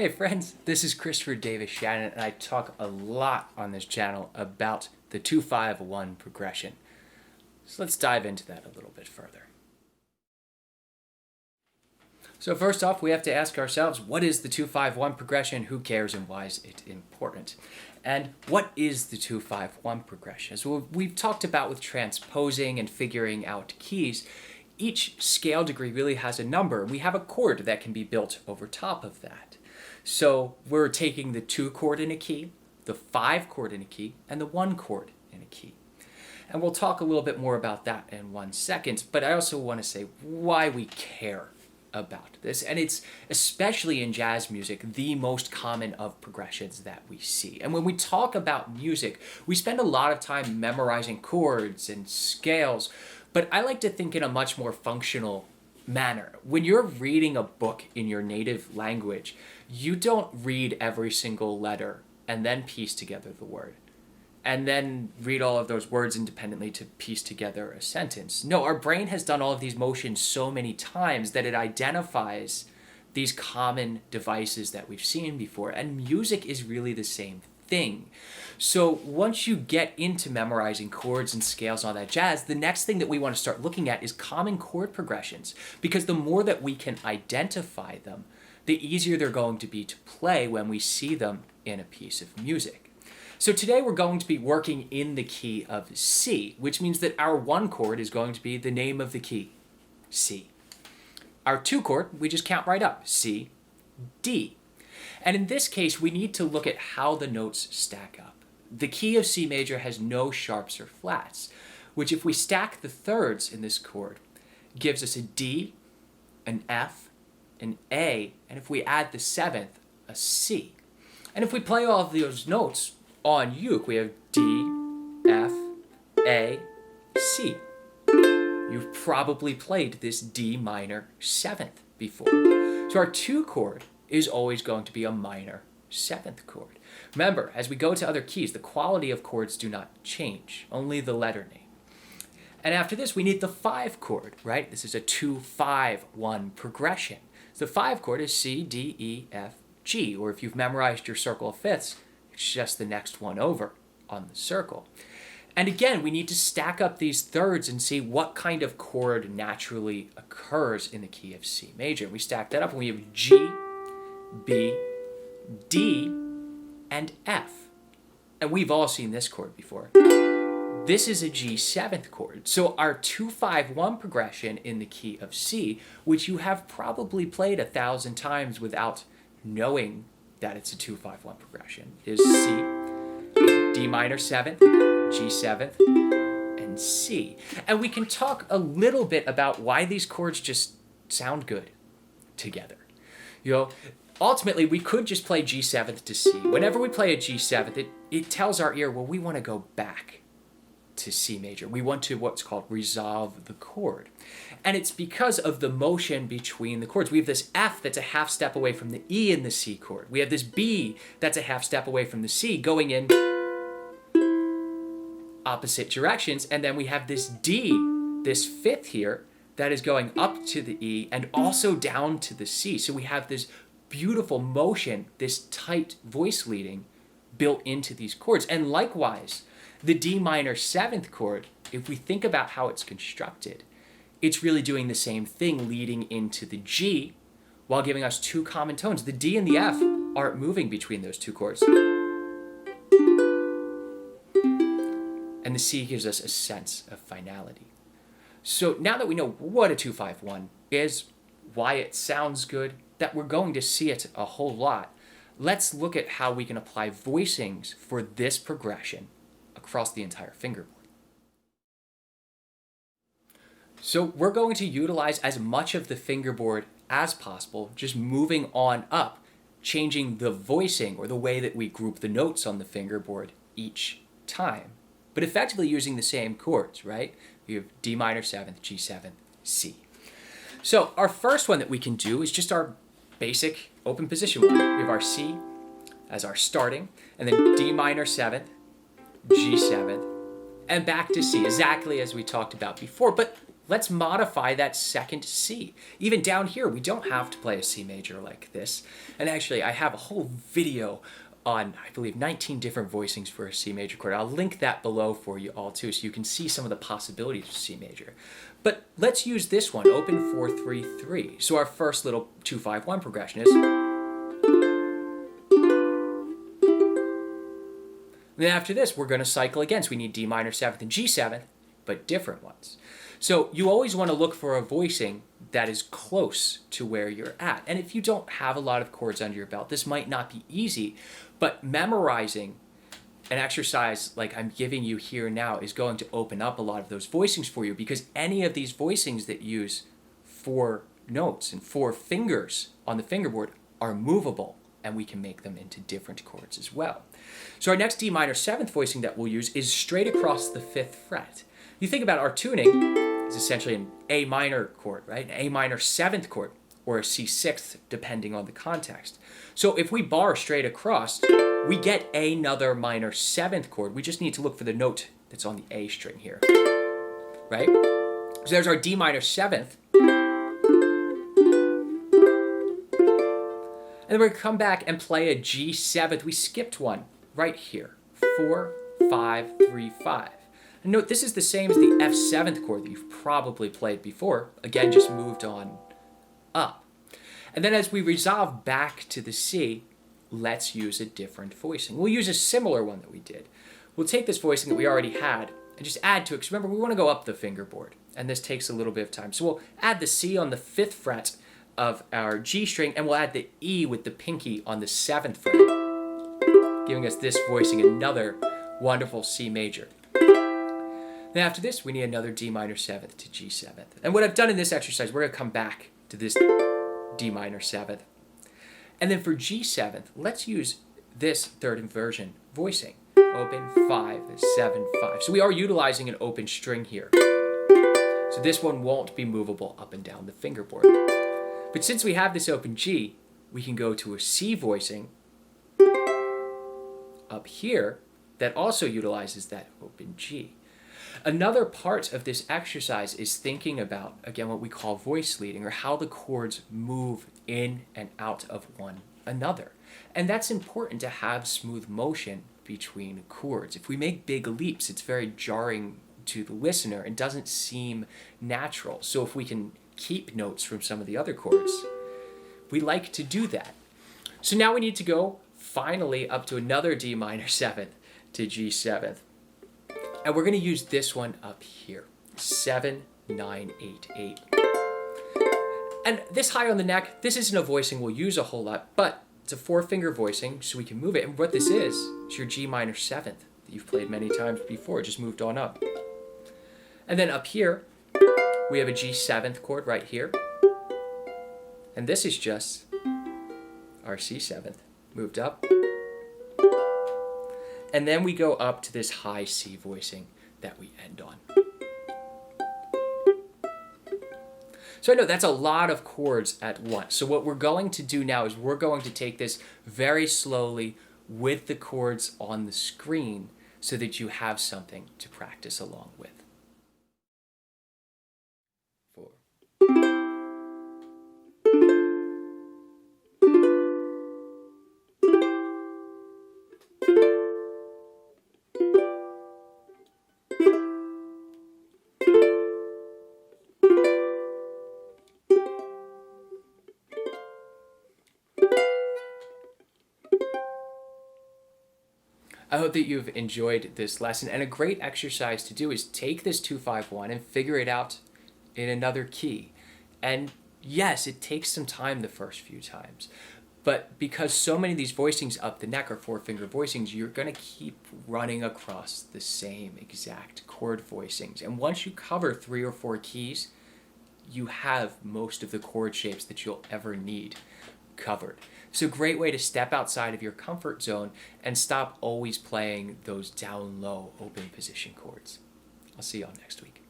Hey friends, this is Christopher Davis-Shannon, and I talk a lot on this channel about the 2-5-1 progression. So let's dive into that a little bit further. So first off, we have to ask ourselves, what is the 2-5-1 progression? Who cares and why is it important? And what is the 2-5-1 progression? As we've talked about with transposing and figuring out keys, each scale degree really has a number. We have a chord that can be built over top of that. So we're taking the 2 chord in a key, the 5 chord in a key, and the 1 chord in a key. And we'll talk a little bit more about that in 1 second, but I also want to say why we care about this. And it's, especially in jazz music, the most common of progressions that we see. And when we talk about music, we spend a lot of time memorizing chords and scales, but I like to think in a much more functional manner. When you're reading a book in your native language, you don't read every single letter and then piece together the word, and then read all of those words independently to piece together a sentence. No, our brain has done all of these motions so many times that it identifies these common devices that we've seen before, and music is really the same thing. So once you get into memorizing chords and scales and all that jazz, the next thing that we want to start looking at is common chord progressions, because the more that we can identify them, the easier they're going to be to play when we see them in a piece of music. So today we're going to be working in the key of C, which means that our 1 chord is going to be the name of the key, C. Our 2 chord, we just count right up, C, D. And in this case, we need to look at how the notes stack up. The key of C major has no sharps or flats, which if we stack the thirds in this chord, gives us a D, an F, an A, and if we add the 7th, a C. And if we play all of those notes on uke, we have D, F, A, C. You've probably played this D minor 7th before. So our 2 chord is always going to be a minor 7th chord. Remember, as we go to other keys, the quality of chords do not change, only the letter name. And after this, we need the 5 chord, right? This is a 2-5-1 progression. So the 5 chord is C, D, E, F, G, or if you've memorized your circle of fifths, it's just the next one over on the circle. And again, we need to stack up these thirds and see what kind of chord naturally occurs in the key of C major. We stack that up and we have G, B, D, and F. And we've all seen this chord before. This is a G 7th chord. So our 2-5-1 progression in the key of C, which you have probably played 1,000 times without knowing that it's a 2-5-1 progression, is C, D minor 7th, G 7th, and C. And we can talk a little bit about why these chords just sound good together. You know, ultimately, we could just play G 7th to C. Whenever we play a G 7th, it tells our ear, well, we want to go back to C major. We want to what's called resolve the chord. And it's because of the motion between the chords. We have this F that's a half step away from the E in the C chord. We have this B that's a half step away from the C going in opposite directions. And then we have this D, this 5th here, that is going up to the E and also down to the C. So we have this beautiful motion, this tight voice leading built into these chords. And likewise, the D minor 7th chord, if we think about how it's constructed, it's really doing the same thing leading into the G while giving us 2 common tones. The D and the F aren't moving between those 2 chords. And the C gives us a sense of finality. So now that we know what a 2-5-1 is, why it sounds good, that we're going to see it a whole lot, let's look at how we can apply voicings for this progression across the entire fingerboard. So we're going to utilize as much of the fingerboard as possible, just moving on up, changing the voicing or the way that we group the notes on the fingerboard each time, but effectively using the same chords, right? We have D minor 7th, G 7th, C. So our first one that we can do is just our basic open position one. We have our C as our starting, and then D minor 7th, G 7th, and back to C, exactly as we talked about before. But let's modify that second C. Even down here, we don't have to play a C major like this. And actually, I have a whole video on, I believe, 19 different voicings for a C major chord. I'll link that below for you all too, so you can see some of the possibilities of C major. But let's use this one, open 4-3-3. So our first little 2-5-1 progression is. Then after this, we're going to cycle again. So we need D minor 7th and G 7th, but different ones. So you always want to look for a voicing that is close to where you're at. And if you don't have a lot of chords under your belt, this might not be easy, but memorizing an exercise like I'm giving you here now is going to open up a lot of those voicings for you, because any of these voicings that use 4 notes and 4 fingers on the fingerboard are movable, and we can make them into different chords as well. So our next D minor 7th voicing that we'll use is straight across the 5th fret. You think about our tuning is essentially an A minor chord, right? An A minor 7th chord, or a C 6th, depending on the context. So if we bar straight across, we get another minor 7th chord. We just need to look for the note that's on the A string here, right? So there's our D minor 7th. And then we're going to come back and play a G 7th. We skipped one right here. 4, 5, 3, 5. And note, this is the same as the F 7th chord that you've probably played before. Again, just moved on up. And then as we resolve back to the C, let's use a different voicing. We'll use a similar one that we did. We'll take this voicing that we already had and just add to it, because remember, we want to go up the fingerboard, and this takes a little bit of time. So we'll add the C on the 5th fret of our G string, and we'll add the E with the pinky on the 7th fret, giving us this voicing, another wonderful C major. Then after this, we need another D minor 7th to G 7th. And what I've done in this exercise, we're going to come back to this D minor 7th. And then for G 7th, let's use this third inversion voicing. Open 5, 7, 5. So we are utilizing an open string here. So this one won't be movable up and down the fingerboard. But since we have this open G, we can go to a C voicing up here that also utilizes that open G. Another part of this exercise is thinking about, again, what we call voice leading, or how the chords move in and out of one another. And that's important to have smooth motion between chords. If we make big leaps, it's very jarring to the listener and doesn't seem natural. So if we can keep notes from some of the other chords, we like to do that. So now we need to go finally up to another D minor 7th to G 7th. And we're going to use this one up here, 7, 9, 8, 8. And this high on the neck, this isn't a voicing we'll use a whole lot, but it's a 4-finger voicing, so we can move it. And what this is your G minor 7th that you've played many times before, just moved on up. And then up here, we have a G 7th chord right here. And this is just our C 7th, moved up. And then we go up to this high C voicing that we end on. So I know that's a lot of chords at once. So what we're going to do now is we're going to take this very slowly with the chords on the screen so that you have something to practice along with. 4. I hope that you've enjoyed this lesson, and a great exercise to do is take this 2-5-1 and figure it out in another key. And yes, it takes some time the first few times, but because so many of these voicings up the neck are 4-finger voicings, you're going to keep running across the same exact chord voicings. And once you cover 3 or 4 keys, you have most of the chord shapes that you'll ever need covered. It's a great way to step outside of your comfort zone and stop always playing those down low open position chords. I'll see y'all next week.